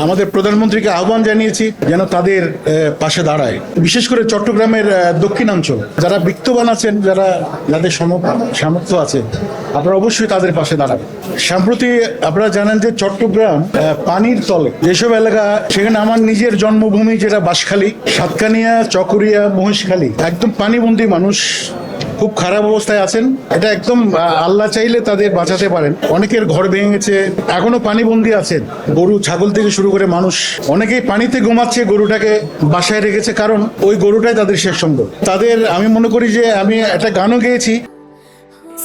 আমাদের প্রধানমন্ত্রীকে আহ্বান জানিয়েছি যেন তাদের পাশে দাঁড়ায়, বিশেষ করে চট্টগ্রামের দক্ষিণাঞ্চল যারা বিত্তবান আছেন, যাদের সামর্থ্য আছে, আপনারা অবশ্যই তাদের পাশে দাঁড়াবেন। সম্প্রতি আপনারা জানেন যে চট্টগ্রাম পানির তলে যেসব এলাকা, সেখানে আমার নিজের জন্মভূমি যেটা বাঁশখালী, সাতকানিয়া, চকরিয়া, মহেশখালী, একদম পানিবন্দী মানুষ খুব খারাপ অবস্থায় আছেন। এটা একদম আল্লাহ চাইলে তাদের বাঁচাতে পারেন। অনেকের ঘর ভেঙে গেছে, এখনো পানিবন্দী আছেন। গরু ছাগল থেকে শুরু করে মানুষ অনেকেই পানিতে ঘুমাচ্ছে, গরুটাকে বাসায় রেখেছে, কারণ ওই গরুটাই তাদের শেষ সম্বল। তাদের আমি মনে করি যে আমি একটা গানও গেয়েছি,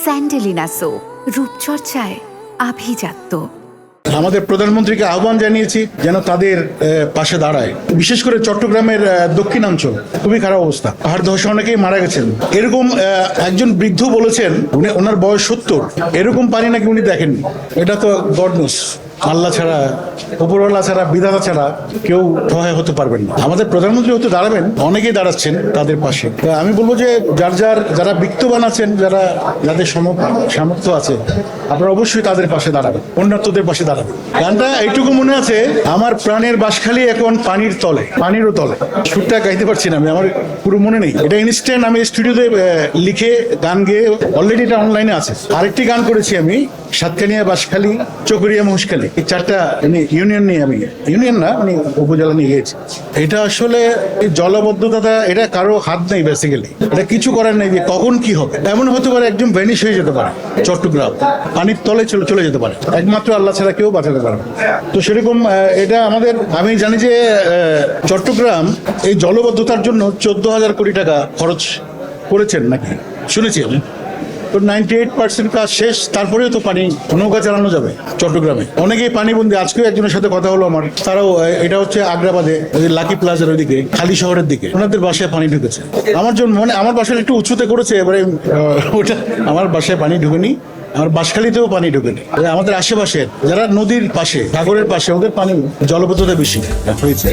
স্যান্ডেলিনা সো, রূপচর্চায় আভিজাত্য। আমাদের প্রধানমন্ত্রীকে আহ্বান জানিয়েছি যেন তাদের পাশে দাঁড়ায়, বিশেষ করে চট্টগ্রামের দক্ষিণাঞ্চল খুবই খারাপ অবস্থা। পাহাড় ধসে অনেকেই মারা গেছেন। এরকম একজন বৃদ্ধ বলেছেন, ওনার বয়স 70, এরকম পানি নাকি উনি দেখেননি। এটা তো গড নোস, আল্লাহ ছাড়া, উপরওয়ালা ছাড়া, বিধাতা ছাড়া কেউ সহায় হতে পারবেন না। আমাদের প্রধানমন্ত্রী হতে দাঁড়াবেন, অনেকেই দাঁড়াচ্ছেন তাদের পাশে। আমি বলবো যে যারা বিত্তবান আছেন, যাদের সামর্থ্য আছে, আপনারা অবশ্যই তাদের পাশে দাঁড়াবেন, অন্যান্যদের পাশে দাঁড়াবেন। গানটা এইটুকু মনে আছে, আমার প্রাণের বাঁশখালী এখন পানির তলে, পানিরও তলে। সুরটা গাইতে পারছি না আমি, আমার পুরো মনে নেই। এটা ইনস্ট্যান্ট আমি স্টুডিওতে লিখে গান গেয়ে অলরেডি এটা অনলাইনে আছে। আরেকটি গান করেছি আমি সাতকানিয়া, বাঁশখালী, চকরিয়া, মহেশখালী, এই চারটা ইউনিয়ন নিয়ে, আমি ইউনিয়ন না মানে উপজেলা নিয়ে গিয়েছি। এটা আসলে জলবদ্ধতা, এটা কারো হাত নেই, বেসিক্যালি এটা কিছু করার নেই যে কখন কি হবে। এমন হতে পারে একদম ভ্যানিশ হয়ে যেতে পারে, চট্টগ্রাম পানির তলে চলে যেতে পারে, একমাত্র আল্লাহ ছাড়া কেউ বাঁচাতে পারবে। তো সেরকম এটা আমাদের, আমি জানি যে চট্টগ্রাম এই জলবদ্ধতার জন্য 14,000 কোটি টাকা খরচ করেছেন নাকি, শুনেছি আমি। তো 98% কাজ শেষ, তারপরেও তো পানি নৌকা চালানো যাবে চট্টগ্রামে। অনেকেই পানিবন্দী। আজকেও একজনের সাথে কথা হলো আমার, তারাও, এটা হচ্ছে আগ্রাবাদে, লাকি প্লাজার ওইদিকে, খালি শহরের দিকে, ওনাদের বাসায় পানি ঢুকেছে। আমার জন্য মানে আমার বাসায় একটু উঁচুতে করেছে, এবারে ওটা আমার বাসায় পানি ঢুকেনি, আমার বাঁশখালীতেও পানি ঢুকেনি। আমাদের আশেপাশের যারা নদীর পাশে, সাগরের পাশে, ওদের পানি জলবদ্ধতা বেশি হয়েছে।